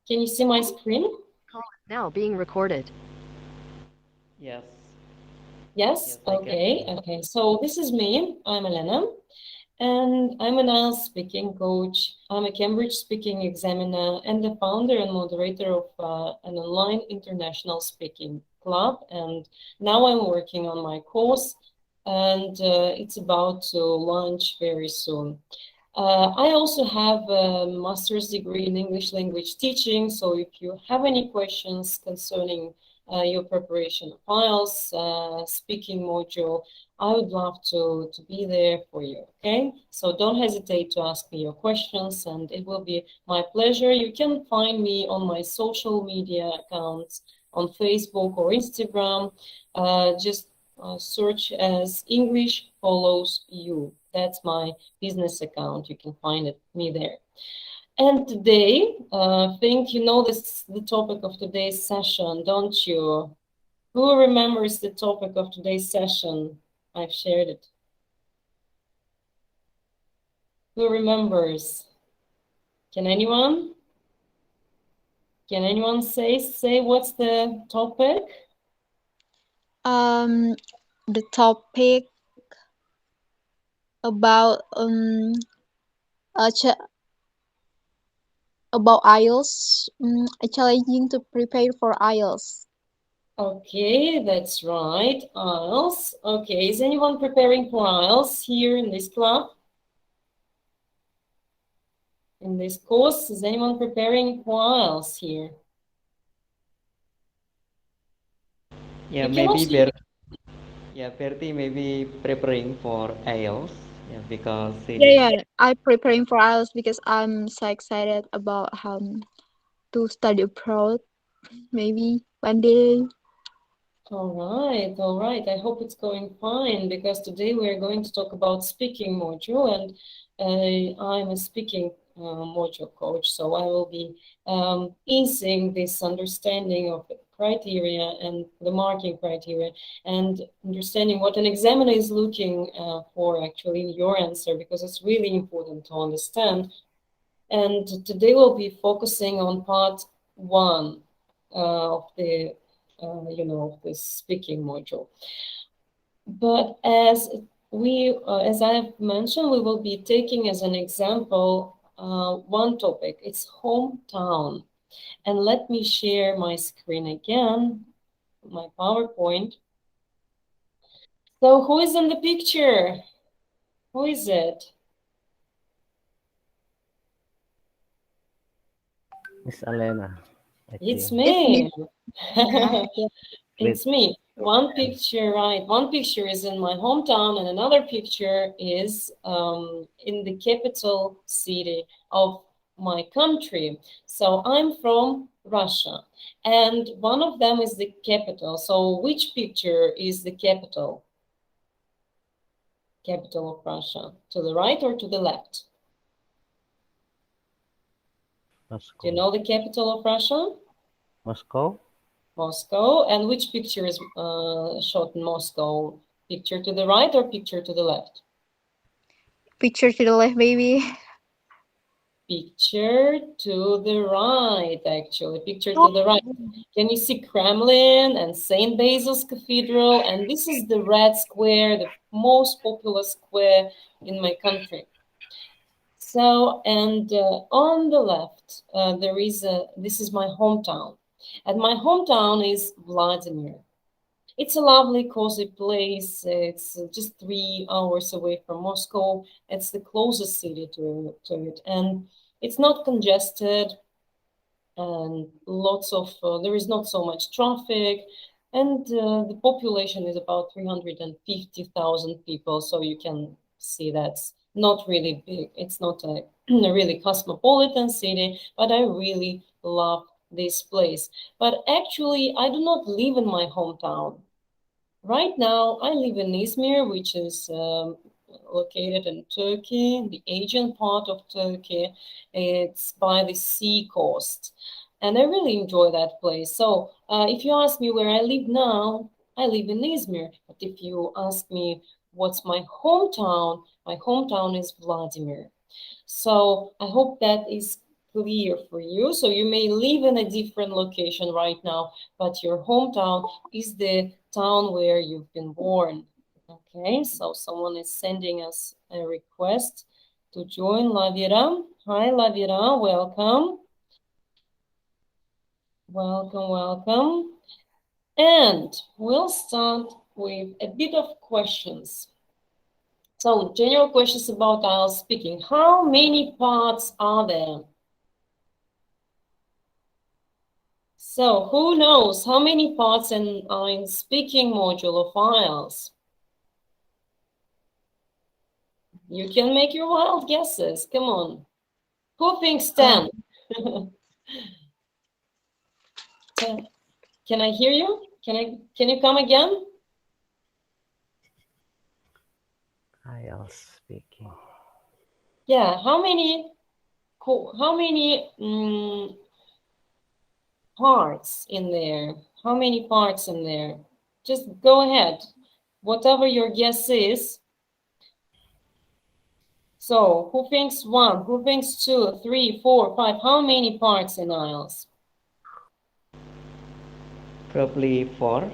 Can you see my screen? Call now being recorded. Yes, Yes? yes, I can Okay, see. okay. So this is me. I'm Elena, and I'm an IELTS speaking coach. I'm a Cambridge speaking examiner and the founder and moderator of an online international speaking club. And now I'm working on my course, and it's about to launch very soon. I also have a master's degree in English language teaching, so if you have any questions concerning your preparation of IELTS, speaking module, I would love to be there for you, okay? So don't hesitate to ask me your questions, and it will be my pleasure. You can find me on my social media accounts on Facebook or Instagram. Just search as English Follows You. That's my business account. You can find me there. And today, I think you know this the topic of today's session, don't you? Who remembers the topic of today's session? I've shared it. Who remembers? Can anyone? Can anyone say what's the topic? The topic about about IELTS, challenging to prepare for IELTS. Okay, that's right. IELTS. Okay, is anyone preparing for IELTS here in this club? In this course, is anyone preparing for IELTS here? Yeah, You can maybe also Bertie maybe preparing for IELTS. Yeah, because Yeah, I'm preparing for IELTS because I'm so excited about to study abroad. Maybe one day. All right, all right. I hope it's going fine because today we're going to talk about speaking module, and I'm a speaking module coach, so I will be easing this understanding of the criteria and the marking criteria and understanding what an examiner is looking for actually in your answer, because it's really important to understand. And today we'll be focusing on part one of the this speaking module. But as I've mentioned, we will be taking as an example one topic. It's hometown. And let me share my screen again, my PowerPoint. So who is in the picture? Who is it? Miss Alena, I It's think. It's me. me. Great. It's me. One picture, right? One picture is in my hometown, and another picture is in the capital city of my country. So I'm from Russia, and one of them is the capital. So which picture is the capital? Capital of Russia. To the right or to the left? Do you Moscow. know the capital of Russia? Moscow? Moscow. And which picture is shot in Moscow? Picture to the right or picture to the left? Picture to the left, baby. Picture to the right, actually. Picture Oh, to the right. Can you see Kremlin and St. Basil's Cathedral? And this is the Red Square, the most popular square in my country. So, and on the left, this is my hometown. And my hometown is Vladimir. It's a lovely, cozy place. It's just 3 hours away from Moscow. It's the closest city to it. And it's not congested, and there is not so much traffic. And the population is about 350,000 people. So you can see that's not really big. It's not a really cosmopolitan city, but I really love this place. But actually, I do not live in my hometown. Right now, I live in Izmir, which is located in Turkey, the Aegean part of Turkey. It's by the sea coast, and I really enjoy that place. So, if you ask me where I live now, I live in Izmir. But if you ask me what's my hometown is Vladimir. So I hope that is clear for you. So you may live in a different location right now, but your hometown is the town where you've been born. Okay, so someone is sending us a request to join. Lavira. Hi, Lavira. Welcome. Welcome, welcome. And we'll start with a bit of questions. So, general questions about IELTS speaking. How many parts are there? So, who knows how many parts are in speaking module of IELTS? You can make your wild guesses. Come on. Who thinks 10? 10. Can I hear you? Can you come again? IELTS speaking. Yeah, how many parts in there? How many parts in there? Just go ahead. Whatever your guess is. So, who thinks 1? Who thinks 2, 3, 4, 5? How many parts in IELTS? Probably 4.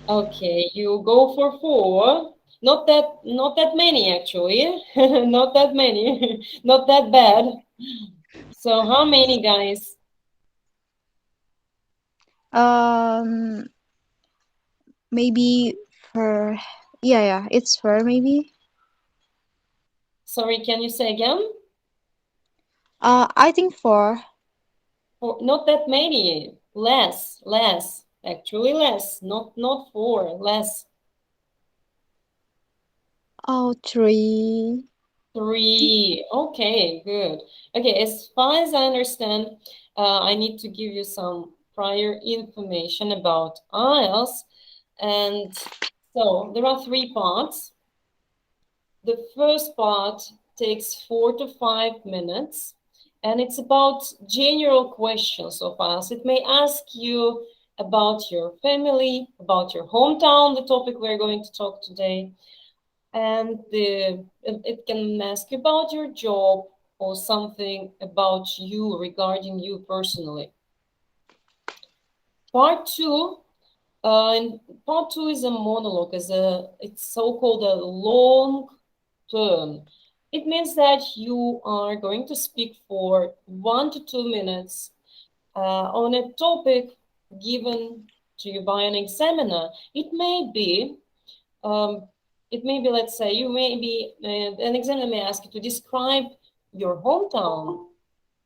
Okay, you go for 4. Not that many actually. Not that many. Not that bad. So how many, guys? Maybe for yeah, it's for maybe. Sorry, can you say again? I think 4. Not that many. Less. Actually less. Not 4. Less. Oh, 3. 3. Okay, good. Okay, as far as I understand, I need to give you some prior information about IELTS. And so there are 3 parts. The first part takes 4 to 5 minutes, and it's about general questions of IELTS. It may ask you about your family, about your hometown, the topic we're going to talk today, and it can ask you about your job or something about you, regarding you personally. Part 2, and part 2 is a monologue, it's so-called a long term. It means that you are going to speak for 1 to 2 minutes on a topic given to you by an examiner. It may be, let's say, an examiner may ask you to describe your hometown.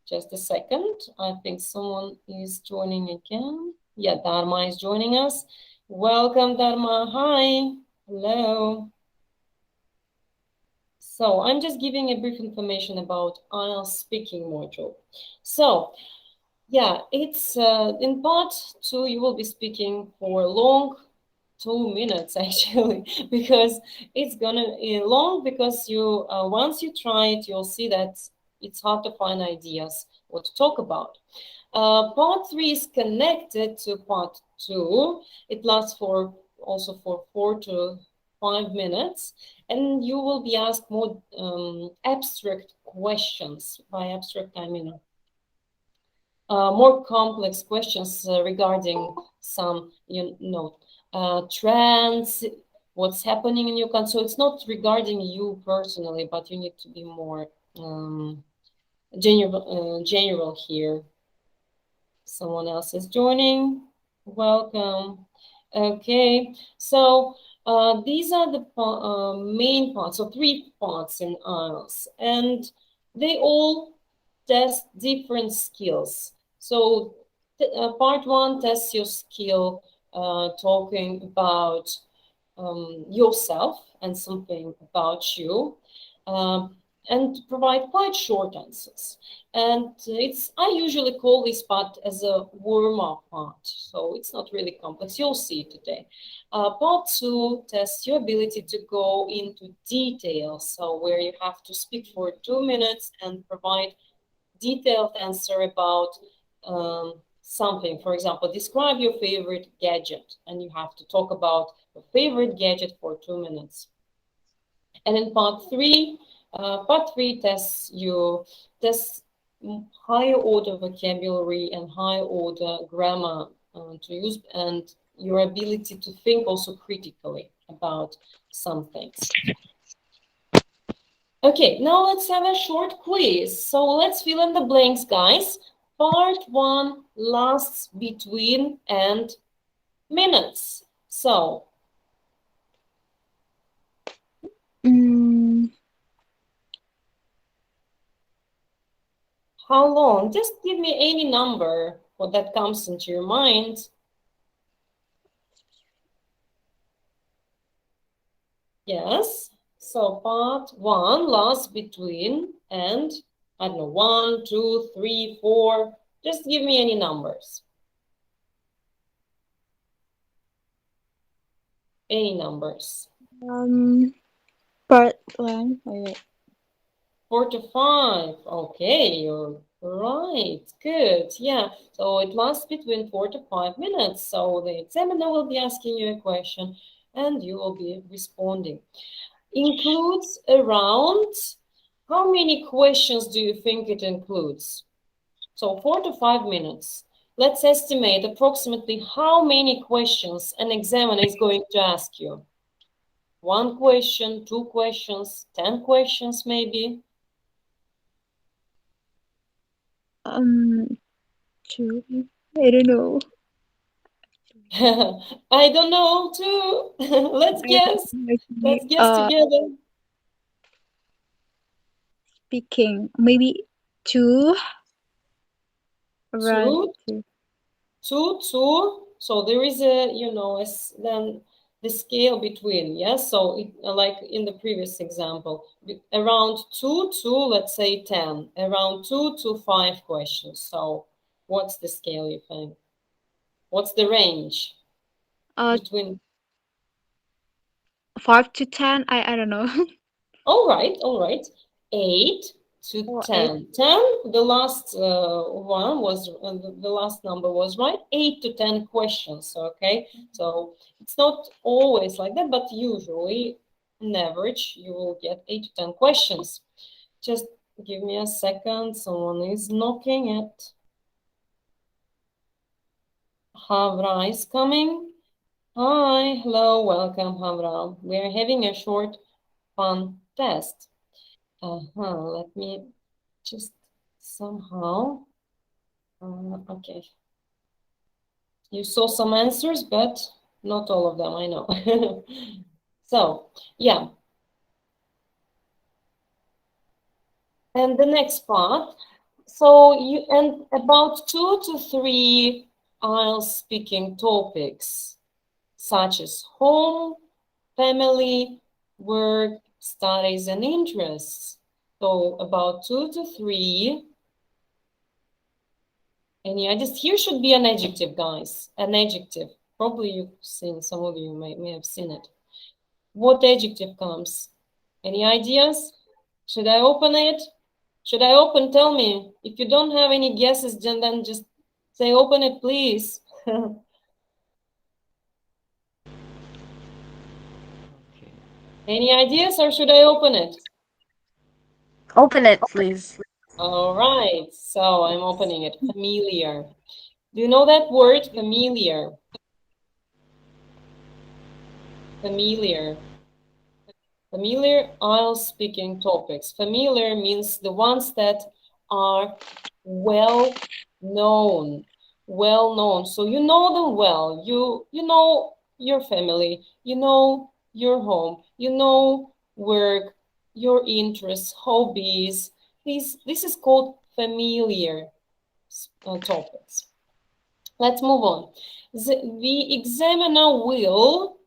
Just a second. I think someone is joining again. Yeah, Dharma is joining us. Welcome, Dharma. Hi. Hello. So I'm just giving a brief information about IELTS speaking module. So yeah, it's in part 2, you will be speaking for a long 2 minutes actually, because it's gonna be long, because you once you try it, you'll see that it's hard to find ideas what to talk about. Part 3 is connected to part 2. It lasts also for 4 to 5 minutes, and you will be asked more abstract questions. By abstract, I mean more complex questions regarding some, trends, what's happening in your country. So it's not regarding you personally, but you need to be more general here. Someone else is joining. Welcome. Okay, so these are the main parts, so 3 parts in IELTS, and they all test different skills. So part 1 tests your skill talking about yourself and something about you, and provide quite short answers. And I usually call this part as a warm-up part, so it's not really complex. You'll see it today. Part 2 tests your ability to go into details, so where you have to speak for 2 minutes and provide detailed answer about something. For example, describe your favorite gadget, and you have to talk about your favorite gadget for 2 minutes. And in part 3 tests higher order vocabulary and higher order grammar to use, and your ability to think also critically about some things. Okay, now let's have a short quiz. So let's fill in the blanks, guys. Part 1 lasts between and minutes. So, how long? Just give me any number what that comes into your mind. Yes. So part 1 lasts between and, I don't know, 1, 2, 3, 4. Just give me any numbers. Any numbers. Part 1. Wait. 4 to 5. Okay, you're right. Good. Yeah. So it lasts between 4 to 5 minutes. So the examiner will be asking you a question and you will be responding. Includes around, how many questions do you think it includes? So 4 to 5 minutes. Let's estimate approximately how many questions an examiner is going to ask you. 1 question, 2 questions, 10 questions maybe. 2. I don't know. I don't know too. Let's guess. Let's guess together. Speaking, maybe 2. Around 2. 2, 2. So there is a, then the scale between, yes? So it, like in the previous example, around 2 to, let's say, 10. Around 2 to 5 questions. So what's the scale, you think? What's the range between? 5 to 10, I don't know. All right. 8 to 10. 10, the last one was, the last number was right. 8 to 10 questions, okay? So it's not always like that, but usually, on average, you will get 8 to 10 questions. Just give me a second. Someone is knocking it. Havra is coming. Hi, hello, welcome, Havra. We are having a short, fun test. Let me just somehow, okay. You saw some answers, but not all of them, I know. So, yeah. And the next part, so and about 2 to 3 IELTS speaking topics, such as home, family, work, studies, and interests. So about 2 to 3. And yeah, just here should be an adjective, guys. An adjective. Probably you've seen, some of you may have seen it. What adjective comes? Any ideas? Should I open it? Should I open? Tell me. If you don't have any guesses, then just say open it, please. Any ideas, or should I open it? Open it, please. All right, so I'm opening it. Familiar. Do you know that word, familiar? Familiar. Familiar IELTS speaking topics. Familiar means the ones that are well known. Well known. So you know them well. You know your family. You know your home. You know work, your interests, hobbies. This is called familiar topics. Let's move on. The examiner will,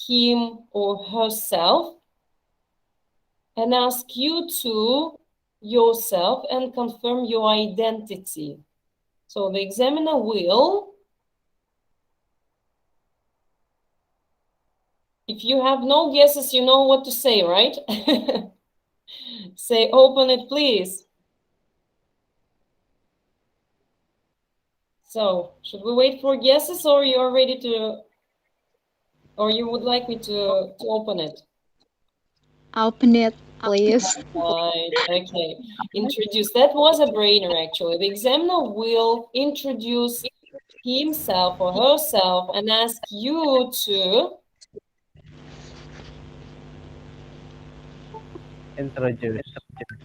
him or herself, and ask you to yourself and confirm your identity. So the examiner will, if you have no guesses, you know what to say, right? Say, open it, please. So should we wait for guesses, or you are ready to, or you would like me to open it? Open it. please. Right, okay. Introduce. That was a brainer, actually. The examiner will introduce himself or herself and ask you to Introduce.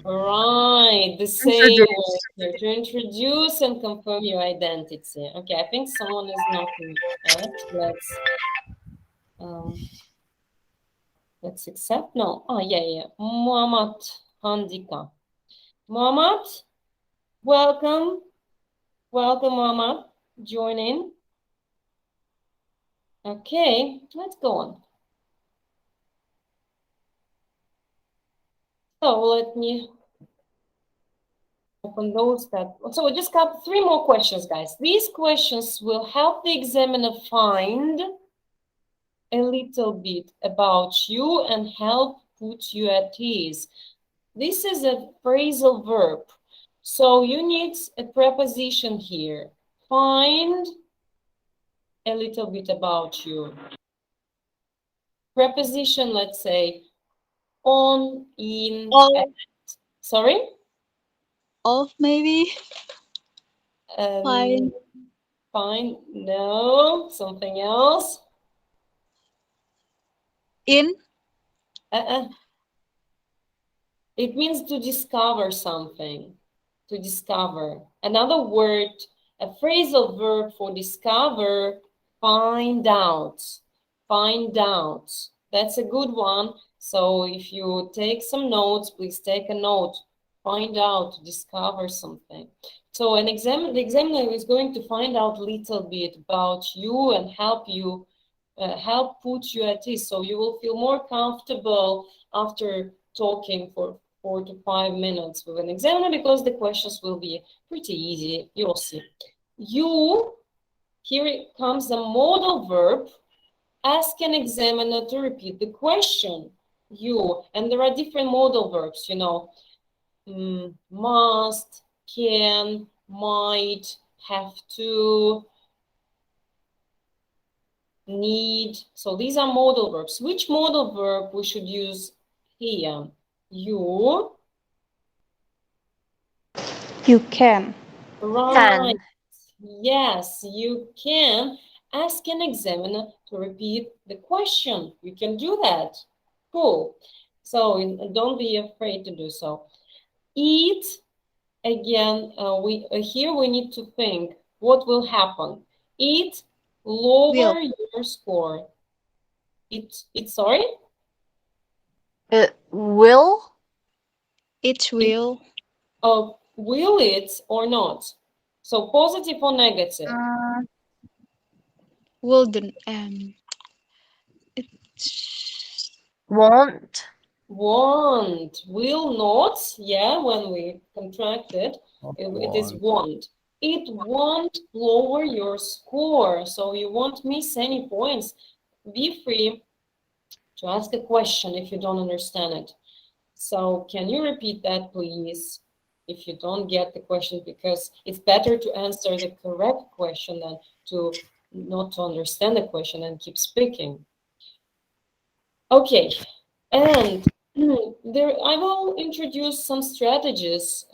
right, the same word here, to introduce and confirm your identity. Okay, I think someone is knocking at. Let's accept. No. Oh, yeah. Muhammad Handika. Muhammad, welcome. Welcome, Muhammad. Join in. Okay, let's go on. So let me open those that. So we just got 3 more questions, guys. These questions will help the examiner find a little bit about you and help put you at ease. This is a phrasal verb. So you need a preposition here. Find a little bit about you. Preposition, let's say, on, in, at. Sorry? Of maybe. Fine. Fine. No, something else. In. It means to discover something. To discover. Another word, a phrasal verb for discover, find out. Find out. That's a good one. So if you take some notes, please take a note. Find out, discover something. So the examiner is going to find out a little bit about you and help you, help put you at ease. So you will feel more comfortable after talking for 4 to 5 minutes with an examiner, because the questions will be pretty easy. You'll see. You, here it comes a modal verb. Ask an examiner to repeat the question. You, and there are different modal verbs, you know, must, can, might, have to, need. So these are modal verbs. Which modal verb we should use here? You. You can. Right. Yes, you can ask an examiner to repeat the question. You can do that. Cool. So don't be afraid to do so. Eat. Again, here we need to think what will happen. It lower your score. Sorry? It will. It will. Will it or not? So positive or negative? Wouldn't. Won't. Won't. Will not. Yeah, when we contract it, it is won't. It won't lower your score, so you won't miss any points. Be free to ask a question if you don't understand it. So can you repeat that, please, if you don't get the question, because it's better to answer the correct question than to not to understand the question and keep speaking. Okay, and I will introduce some strategies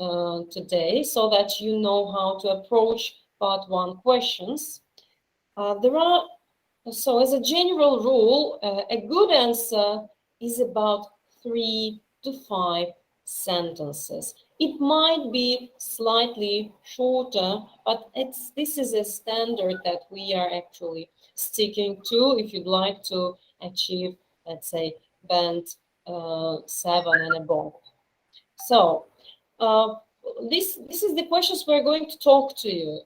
today so that you know how to approach part 1 questions. So as a general rule, a good answer is about 3 to 5 sentences. It might be slightly shorter, but this is a standard that we are actually sticking to if you'd like to achieve, let's say, band 7 and above. So this is the questions we're going to talk to you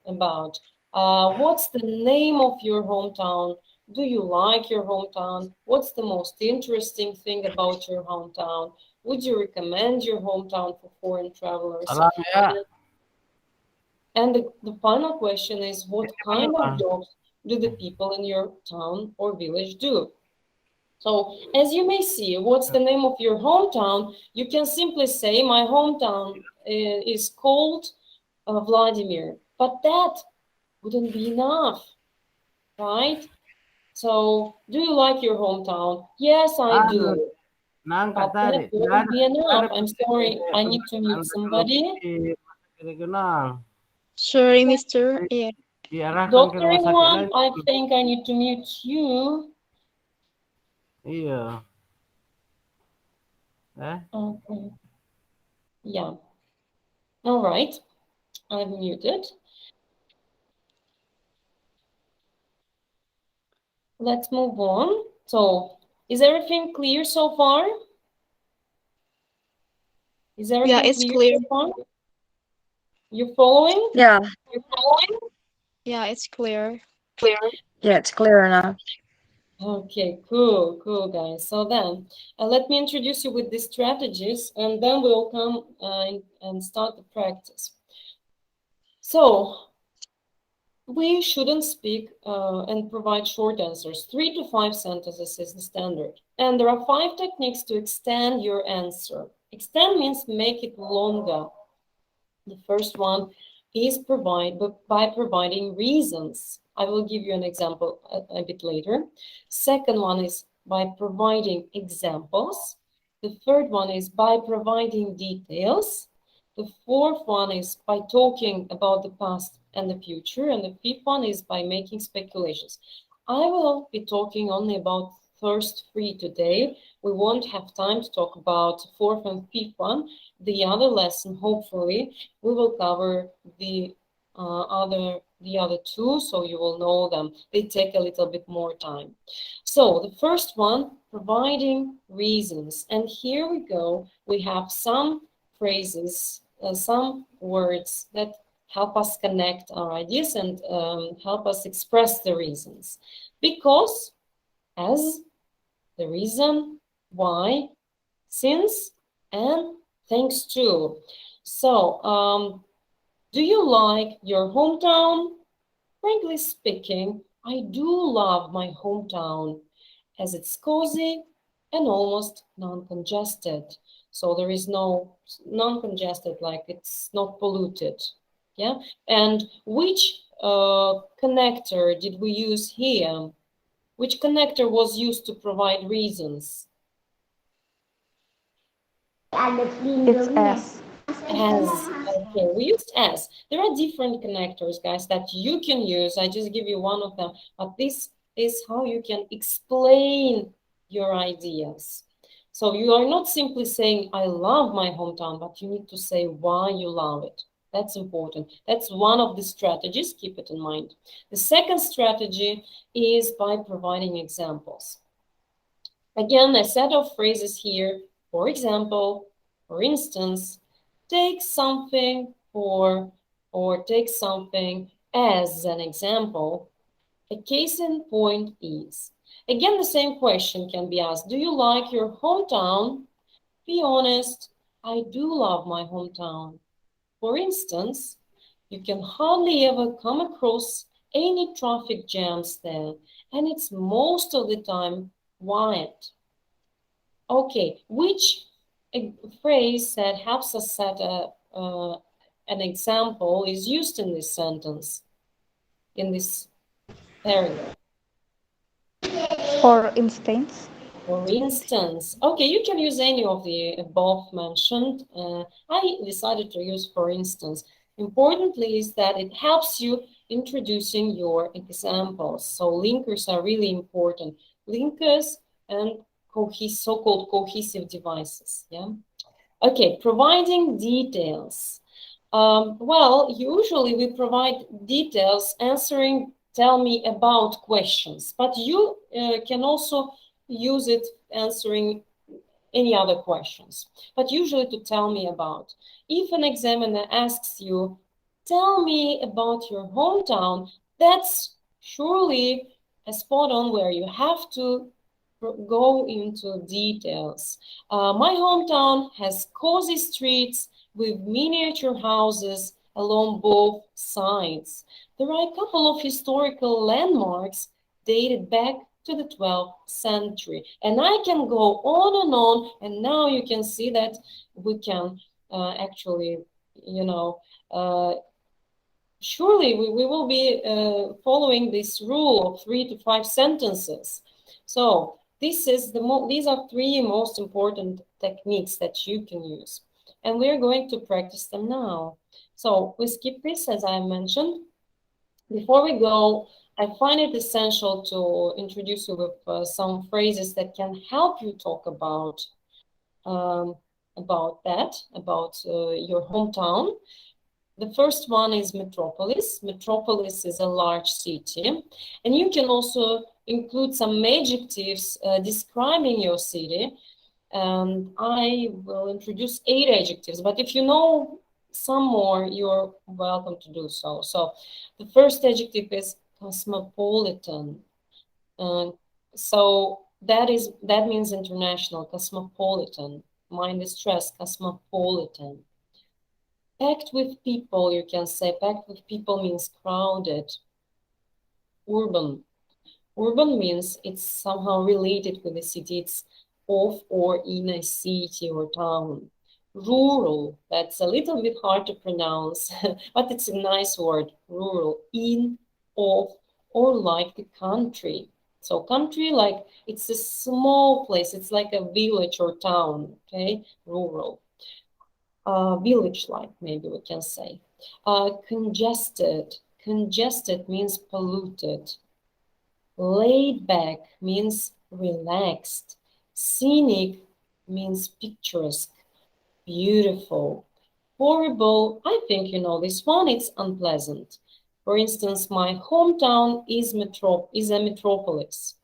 about. What's the name of your hometown? Do you like your hometown? What's the most interesting thing about your hometown? Would you recommend your hometown for foreign travelers? And the final question is, what kind of jobs do the people in your town or village do? So as you may see, what's the name of your hometown? You can simply say, my hometown is called Vladimir, but that wouldn't be enough, right? So do you like your hometown? Yes, I do. Nangkat 4 tadi. minutes won't be enough. I'm sorry. I need to mute Anda somebody. regional. Sorry, Mister. Yeah. Diarahkan ke Dr. rumah sakit Iwan, lain. I think I need to mute you. Iya. Okay. Yeah. All right. I've muted. Let's move on. So, is everything clear so far? Is everything Yeah, it's clear. so far? You following? Yeah, You following? Yeah, it's clear. yeah, it's clear now. Okay, cool, guys. So then, let me introduce you with these strategies, and then we'll come and start the practice. So, we shouldn't speak and provide short answers. 3 to 5 sentences is the standard. And there are 5 techniques to extend your answer. Extend means make it longer. The first one is by providing reasons. I will give you an example a bit later. Second one is by providing examples. The third one is by providing details. The fourth one is by talking about the past and the future. And the fifth one is by making speculations. I will be talking only about first 3 today. We won't have time to talk about fourth and fifth one. The other lesson, hopefully, we will cover the other 2, so you will know them. They take a little bit more time. So the first one, providing reasons. And here we go. We have some phrases, some words that help us connect our ideas and help us express the reasons. Because, as, the reason, why, since, and thanks to. So, do you like your hometown? Frankly speaking, I do love my hometown as it's cozy and almost non-congested. So there is no non-congested, like it's not polluted. Yeah. And which connector did we use here? Which connector was used to provide reasons? It's S. As. Okay, we used as. There are different connectors, guys, that you can use. I just give you one of them, but this is how you can explain your ideas. So you are not simply saying, I love my hometown, but you need to say why you love it. That's important. That's one of the strategies. Keep it in mind. The second strategy is by providing examples. Again, a set of phrases here. For example, for instance, take something for, or take something as an example. A case in point is. Again, the same question can be asked. Do you like your hometown? Be honest, I do love my hometown. For instance, you can hardly ever come across any traffic jams there, and it's most of the time quiet. Okay, which phrase that helps us set an example is used in this sentence, in this paragraph? For instance. For instance, okay, you can use any of the above mentioned. I decided to use for instance. Importantly is that it helps you introducing your examples. So linkers are really important. Linkers and so-called cohesive devices. Yeah. Okay, providing details. Well, usually we provide details answering tell me about questions, but you can also use it answering any other questions, but usually to tell me about. If an examiner asks you, tell me about your hometown, that's surely a spot on where you have to go into details. My hometown has cozy streets with miniature houses along both sides. There are a couple of historical landmarks dated back to the 12th century. And I can go on, and now you can see that we can actually, surely we will be following this rule of 3 to 5 sentences. So These are three most important techniques that you can use. And we're going to practice them now. So we skip this, as I mentioned. Before we go, I find it essential to introduce you with some phrases that can help you talk about your hometown. The first one is metropolis. Metropolis is a large city. And you can also include some adjectives describing your city. And I will introduce 8 adjectives, but if you know some more, you're welcome to do so. So the first adjective is cosmopolitan. So that means international, cosmopolitan. Mind the stress, cosmopolitan. Packed with people, you can say. Packed with people means crowded. Urban. Urban means it's somehow related with the city. It's of or in a city or town. Rural, that's a little bit hard to pronounce, but it's a nice word. Rural, in, of, or like the country. So country, like it's a small place. It's like a village or town, okay? Rural. Village-like, maybe we can say. Congested. Congested means polluted. Laid back means relaxed. Scenic means picturesque, beautiful. Horrible, I think you know this one, it's unpleasant. For instance, my hometown is a metropolis.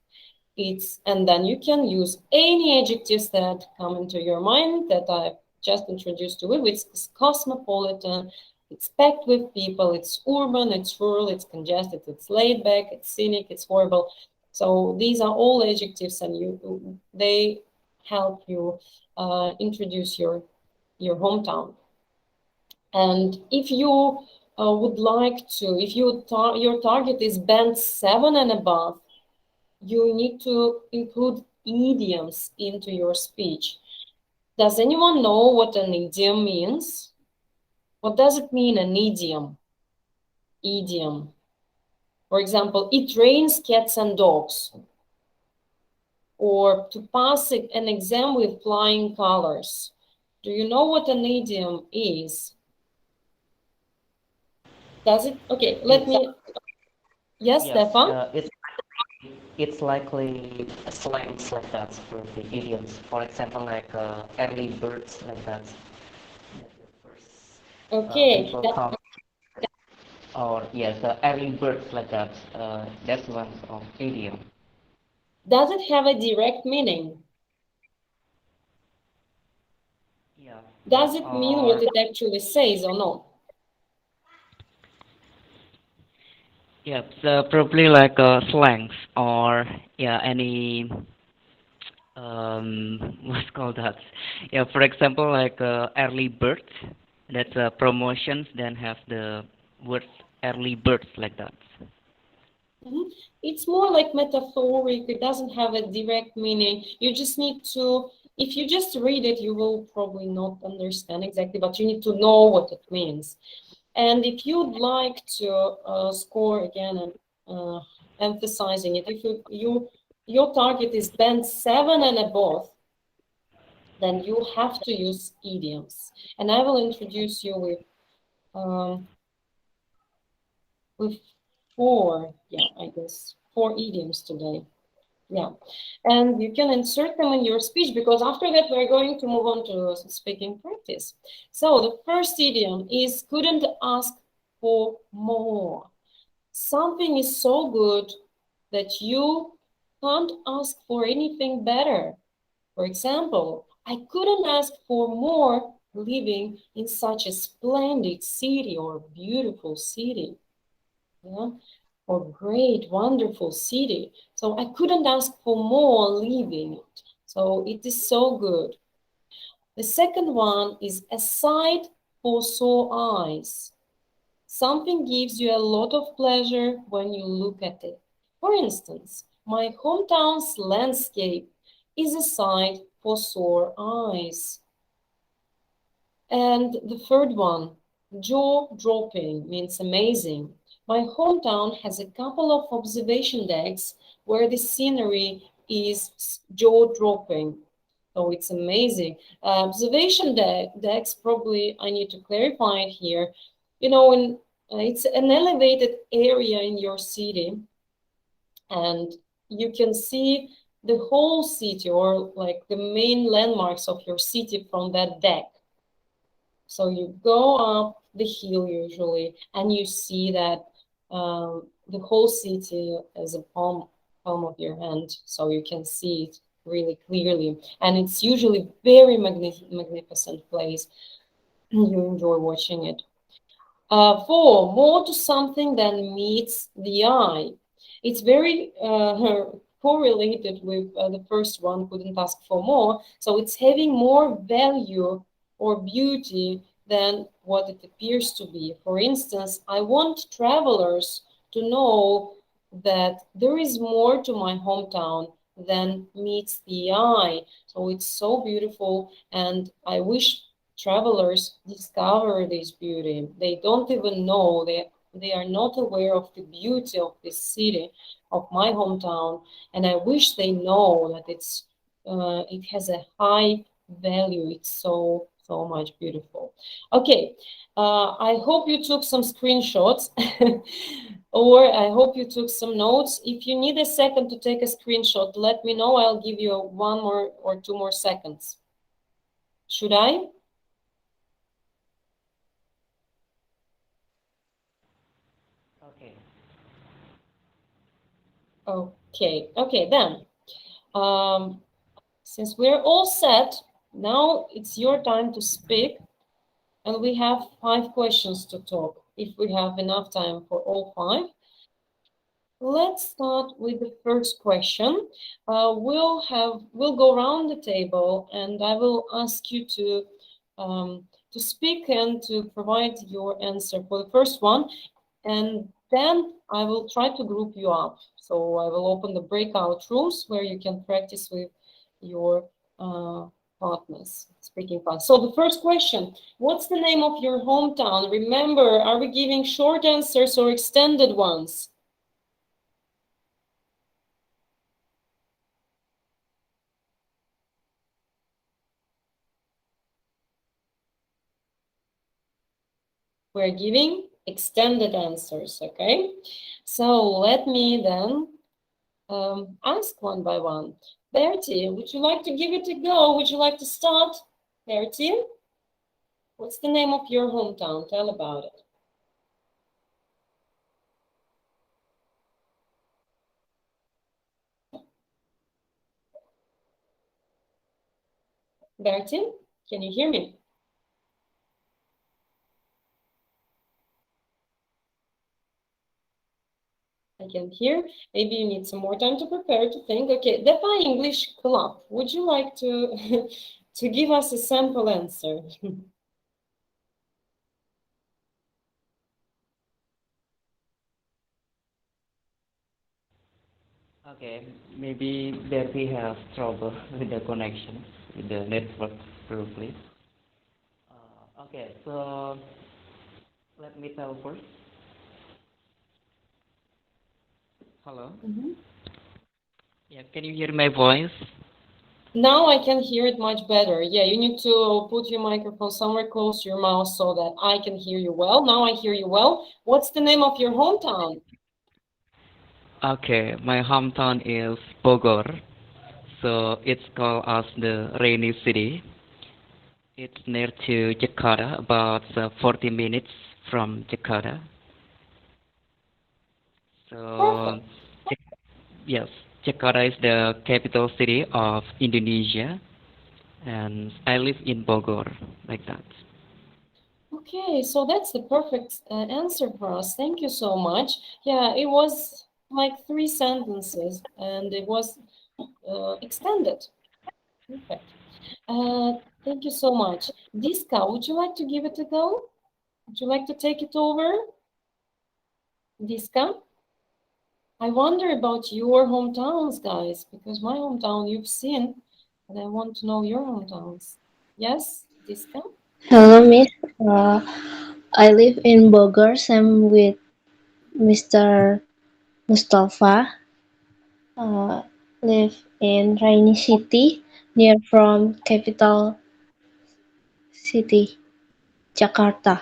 And then you can use any adjectives that come into your mind that I've just introduced to you. It's cosmopolitan, it's packed with people, it's urban, it's rural, it's congested, it's laid back, it's scenic, it's horrible. So these are all adjectives, and they help you introduce your hometown. And if you would like to, if your target is band 7 and above, you need to include idioms into your speech. Does anyone know what an idiom means? What does it mean, an idiom? Idiom. For example, it rains cats and dogs. Or to pass an exam with flying colors. Do you know what an idiom is? Does it? Okay, let me... Yes, Stefan? It's likely slangs like that for the idioms. For example, like early birds like that. Okay. Or yes, early birds like that. That's one of idiom. Does it have a direct meaning? Yeah. Does it mean what it actually says or not? Yeah, it's probably like slangs or any what's called that? Yeah, for example, like early birds. That's promotions. Then have the word early birds like that. It's more like metaphoric. It doesn't have a direct meaning. You just need to, if you just read it, you will probably not understand exactly, but you need to know what it means. And if you'd like to score again and emphasizing it, if your target is band 7 and above, then you have to use idioms. And I will introduce you with 4, I guess, 4 idioms today. Yeah, and you can insert them in your speech, because after that we're going to move on to speaking practice. So the first idiom is couldn't ask for more. Something is so good that you can't ask for anything better. For example, I couldn't ask for more living in such a splendid city or beautiful city. Yeah, or great, wonderful city. So I couldn't ask for more living it. So it is so good. The second one is a sight for sore eyes. Something gives you a lot of pleasure when you look at it. For instance, my hometown's landscape is a sight for sore eyes. And the third one, jaw-dropping, means amazing. My hometown has a couple of observation decks where the scenery is jaw-dropping. So it's amazing. Observation decks, probably I need to clarify it here. You know, it's an elevated area in your city, and you can see the whole city, or like the main landmarks of your city from that deck. So you go up the hill usually, and you see that the whole city as a palm of your hand, so you can see it really clearly. And it's usually very magnificent place. You enjoy watching it. 4, more to something than meets the eye. It's very correlated with the first one, couldn't ask for more. So it's having more value or beauty than what it appears to be. For instance, I want travelers to know that there is more to my hometown than meets the eye. So it's so beautiful, and I wish travelers discover this beauty. They don't even know, they are not aware of the beauty of this city, of my hometown, and I wish they know that it has a high value. It's so much beautiful. Okay, I hope you took some screenshots or I hope you took some notes. If you need a second to take a screenshot, let me know. I'll give you 1 more or 2 more seconds. Should I? Okay. Okay, then. Since we're all set, now it's your time to speak, and we have 5 questions to talk, if we have enough time for all 5. Let's start with the first question. We'll go around the table, and I will ask you to speak and to provide your answer for the first one, and then I will try to group you up. So I will open the breakout rooms where you can practice with your partners, speaking partners. So the first question, what's the name of your hometown? Remember, are we giving short answers or extended ones? We're giving extended answers, okay? So let me then ask one by one. Bertie, would you like to give it a go? Would you like to start? Bertie, what's the name of your hometown? Tell about it. Bertie, can you hear me? I can hear. Maybe you need some more time to prepare, to think. Okay, DEFA English Club, would you like to to give us a sample answer? Okay, maybe there we have trouble with the connection, with the network probably. Okay, so let me tell first. Hello? Yeah, can you hear my voice? Now I can hear it much better. Yeah, you need to put your microphone somewhere close to your mouth so that I can hear you well. Now I hear you well. What's the name of your hometown? Okay, my hometown is Bogor, so it's called as the rainy city. It's near to Jakarta, about 40 minutes from Jakarta. So, yes, Jakarta is the capital city of Indonesia, and I live in Bogor, like that. Okay, so that's the perfect answer for us. Thank you so much. Yeah, it was like 3 sentences, and it was extended. Perfect. Thank you so much. Diska, would you like to give it a go? Would you like to take it over? Diska? I wonder about your hometowns, guys, because my hometown you've seen, and I want to know your hometowns. Yes, Diska? Hello, Miss. I live in Bogor. I'm with Mr. Mustafa. Live in rainy city near from capital city, Jakarta.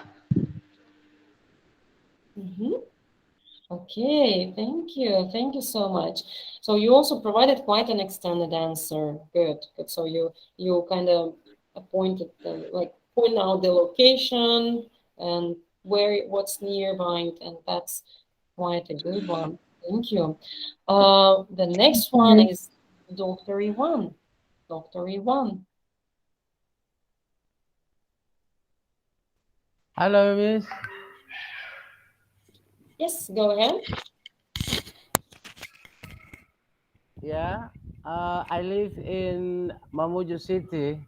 Okay, thank you. Thank you so much. So you also provided quite an extended answer. Good, good. So you kind of appointed the, like point out the location and where what's nearby, and that's quite a good one. Thank you. The next one is Dr. Ivan. Dr. Ivan. Halo, Miss. Yes, go ahead. Yeah, I live in Mamuju City,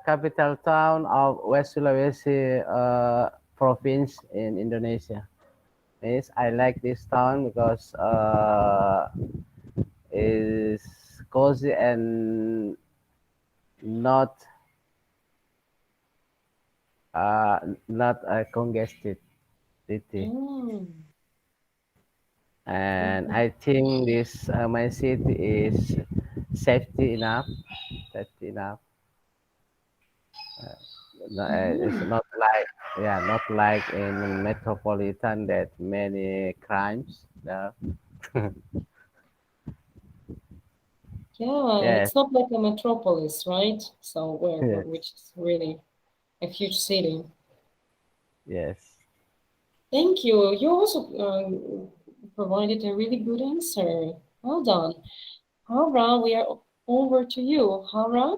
capital town of West Sulawesi province in Indonesia. Yes, I like this town because it's cozy and not uh, not a congested city. Mm. And I think this my city is safety enough, safety enough. It's not like not like in metropolitan that many crimes. No. Yeah, Yes, it's not like a metropolis, right? So yes, which is really a huge city. yes. Thank you. You also provided a really good answer. Well done. Hara, we are over to you. Hara?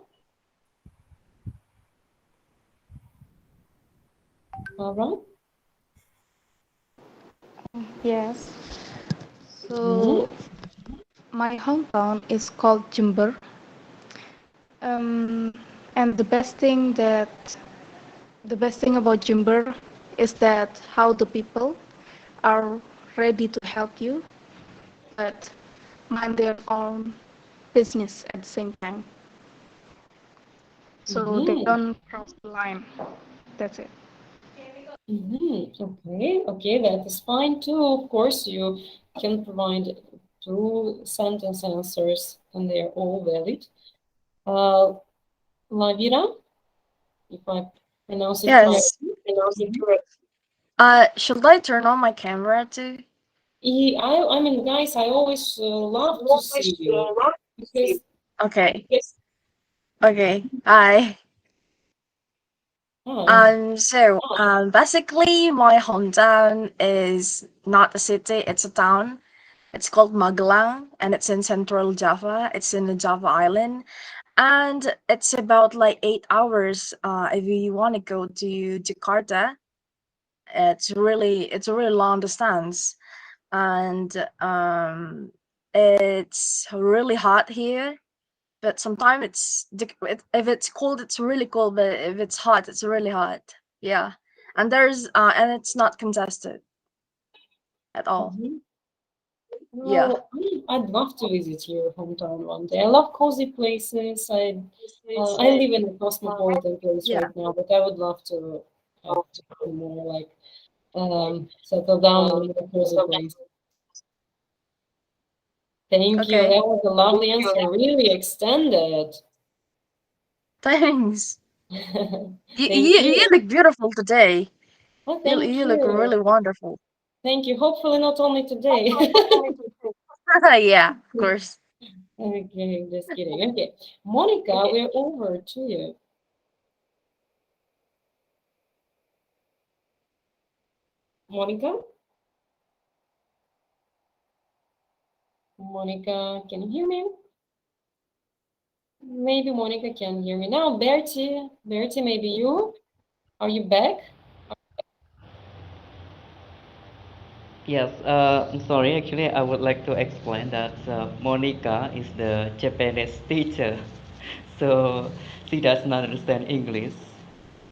Hara? Yes. Mhm. So my hometown is called Jember. And the best thing about Jember is that how the people are ready to help you, but mind their own business at the same time. So they Mhm. don't cross the line. That's it. Okay, okay, that is fine too. Of course, you can provide two sentence answers and they are all valid. Uh, Lavira, if I pronounce it Yes. correctly. Should I turn on my camera too? I mean, guys, I always love to see you because Okay. Okay. Hi. hi. Basically, my hometown is not a city; it's a town. It's called Magelang, and it's in Central Java. It's in the Java Island, and it's about like 8 hours. If you want to go to Jakarta, it's a really long distance, and it's really hot here. But sometimes if it's cold, it's really cold. But if it's hot, it's really hot. Yeah, and it's not congested at all. Mhm. Yeah. Well, I'd love to visit your hometown one day. I love cozy places. I live in a cosmopolitan place Yeah. right now, but I would love to have more like settle down in a cozy place. Thank you. Okay. That was a lovely answer. Really extended. Thanks. Thank You you. look beautiful today. Oh, thank You look you. really wonderful. Thank you. Hopefully not only today. Yeah, of course. Okay, just kidding. Okay, Monica, we're over to you. Monica? Monica, can you hear me? Maybe Monica can hear me now. Bertie, maybe you? Are you back? Yes, I'm sorry. Actually, I would like to explain that Monica is the Japanese teacher, so she does not understand English.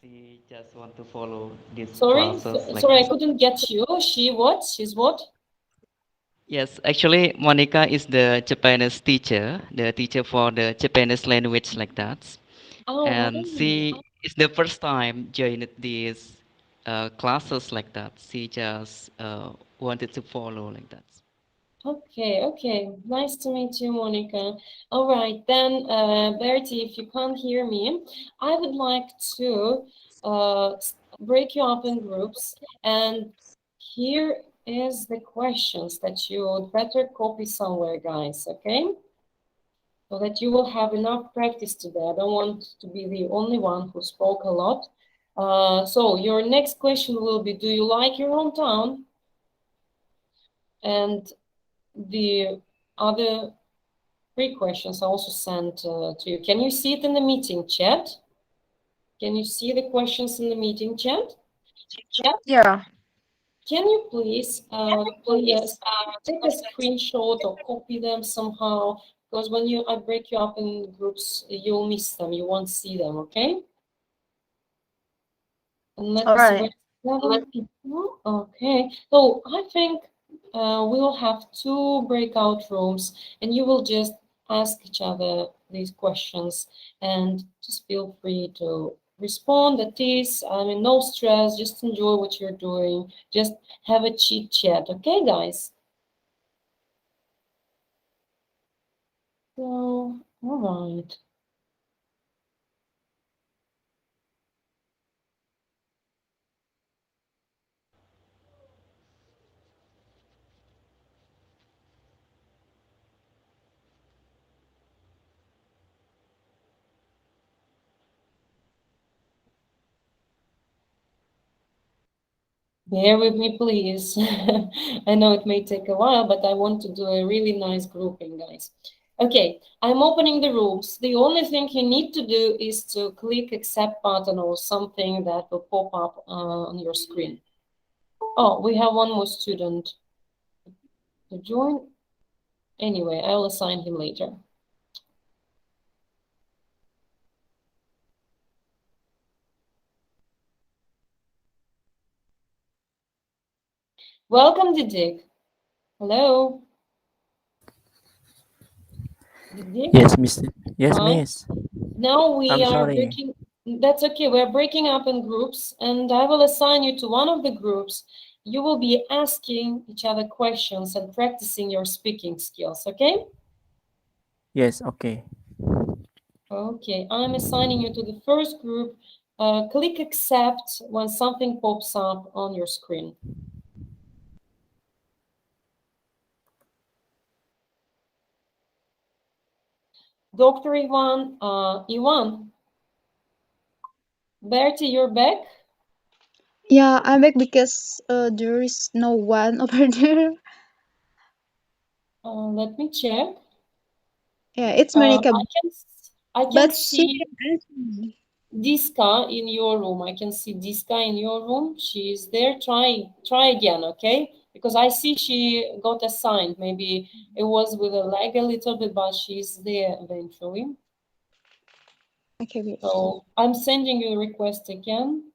She just want to follow these Sorry, classes like sorry, I that. couldn't get you. She what? She's what? Yes, actually, Monica is the Japanese teacher, the teacher for the Japanese language like that. Oh, And right. she is the first time joined these classes like that. She just wanted to follow like that. Okay, okay. Nice to meet you, Monica. All right, then, Bertie, if you can't hear me, I would like to break you up in groups, and here is the questions that you would better copy somewhere, guys, okay? So that you will have enough practice today. I don't want to be the only one who spoke a lot. So your next question will be, do you like your hometown? And the other three questions I also sent to you. Can you see it in the meeting chat? Can you see the questions in the meeting chat? Yeah. Can you please take a screenshot or copy them somehow? Because when I break you up in groups, you'll miss them. You won't see them, okay? And let All me see right. what people. Okay. So I think we'll have two breakout rooms, and you will just ask each other these questions, and just feel free to respond at this. I mean, no stress. Just enjoy what you're doing. Just have a chit chat, okay, guys? So, all right. Bear with me, please. I know it may take a while, but I want to do a really nice grouping, guys. Okay, I'm opening the rooms. The only thing you need to do is to click accept button or something that will pop up on your screen. Oh, we have one more student to join. Anyway, I'll assign him later. Welcome, Didik. Hello. Didik? Yes, Miss. Yes, Hi. Miss. Now we I'm are sorry. breaking, that's okay, we're breaking up in groups, and I will assign you to one of the groups. You will be asking each other questions and practicing your speaking skills, okay? Yes, okay. Okay, I'm assigning you to the first group. Click accept when something pops up on your screen. Dr. Ivan, Bertie, you're back? Yeah, I'm back because there is no one over there. Let me check. Yeah, it's Monica, I can but she see can answer me. Diska in your room. I can see Diska in your room. She is there. Try again, okay? Because I see she got assigned. Maybe it was with a lag a little bit, but she's there eventually. Okay, wait. So I'm sending you a request again.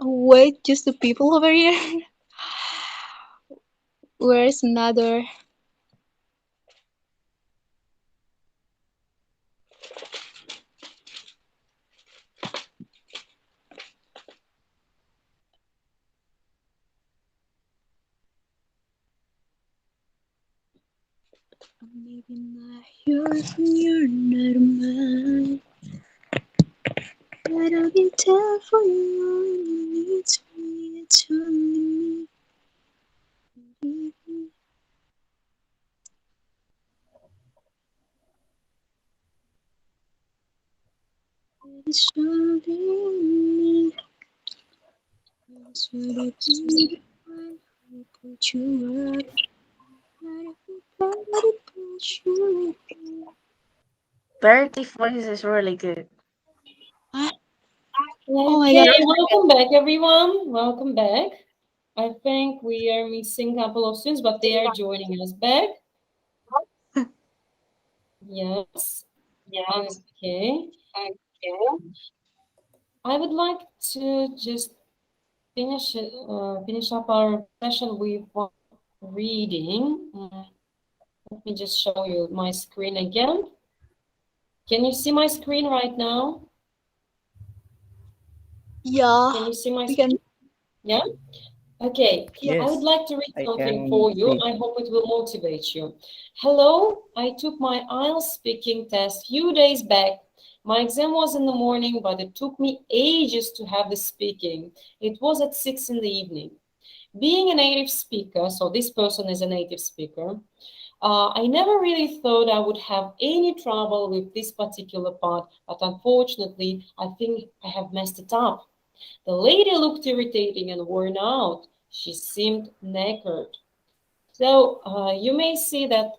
Wait, just the people over here? Where's another? Maybe not yours and you're not mine. But I've been there for you when you need me. It's only me. It's only me. It's only me. Who put you up? Nobody put you up. Verity's voice is really good. Oh my Okay, god. welcome back, everyone. Welcome back. I think we are missing a couple of students, but they are joining us back. Yes. Okay. I would like to just finish up our session with one reading. Let me just show you my screen again. Can you see my screen right now? Yeah. Can you see my We can. screen? Yeah? Okay, Yes. I would like to read I something can for you. see. I hope it will motivate you. Hello, I took my IELTS speaking test few days back. My exam was in the morning, but it took me ages to have the speaking. It was at 6 in the evening. Being a native speaker, so this person is a native speaker, I never really thought I would have any trouble with this particular part, but unfortunately, I think I have messed it up. The lady looked irritating and worn out. She seemed knackered. So you may see that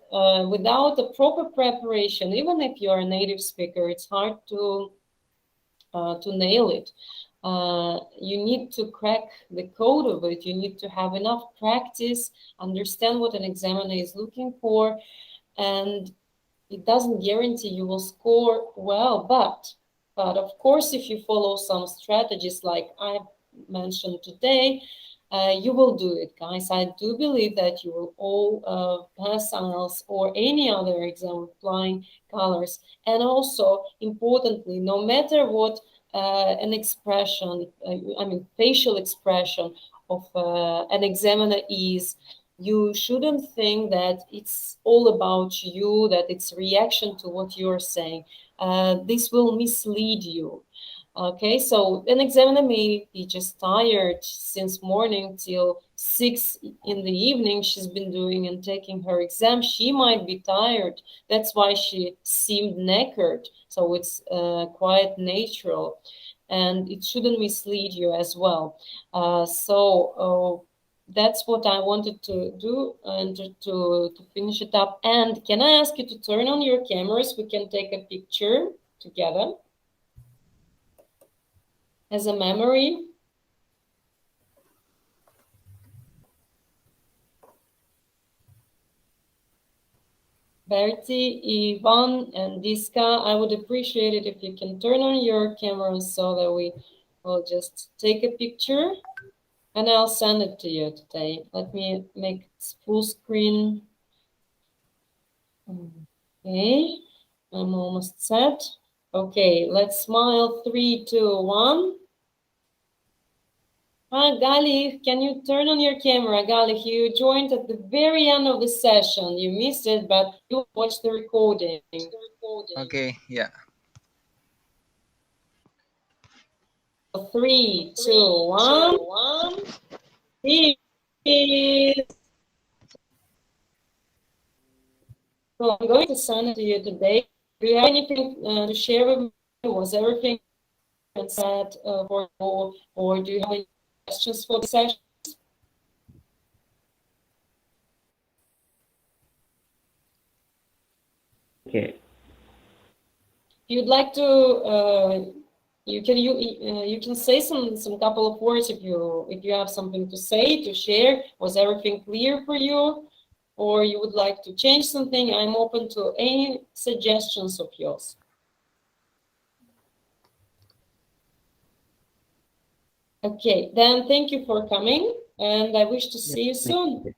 without a proper preparation, even if you are a native speaker, it's hard to nail it. You need to crack the code of it. You need to have enough practice, understand what an examiner is looking for, and it doesn't guarantee you will score well, but of course, if you follow some strategies like I mentioned today, you will do it, guys. I do believe that you will all pass IELTS or any other exam with flying colors. And also, importantly, no matter what an expression, I mean, facial expression of an examiner is, you shouldn't think that it's all about you, that it's reaction to what you're saying. This will mislead you. Okay, so an examiner may be just tired since morning till 6 in the evening. She's been doing and taking her exam. She might be tired. That's why she seemed knackered. So it's quite natural, and it shouldn't mislead you as well. That's what I wanted to do and to finish it up. And can I ask you to turn on your cameras? We can take a picture together as a memory. Bertie, Ivan, and Diska, I would appreciate it if you can turn on your cameras so that we will just take a picture. And I'll send it to you today. Let me make it full screen. Okay, I'm almost set. Okay, let's smile. 3, 2, 1. Galih, can you turn on your camera? Galih, you joined at the very end of the session. You missed it, but you watched the recording. Okay, yeah. 3, 2, 1. Peace. So I'm going to send it to you today. Do you have anything to share with me? Was everything said for you, or do you have any questions for the session? Okay. If you'd like to, you can say some couple of words if you have something to say, to share. Was everything clear for you, or you would like to change something? I'm open to any suggestions of yours. Okay, then thank you for coming, and I wish to see you soon.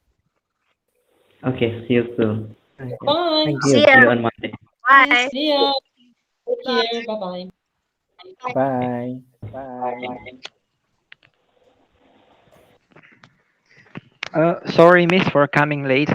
Okay, see you soon. Bye. Thank See you. See you ya. on Monday. Bye. See ya. Take care. Bye-bye. Bye. Sorry, miss, for coming late.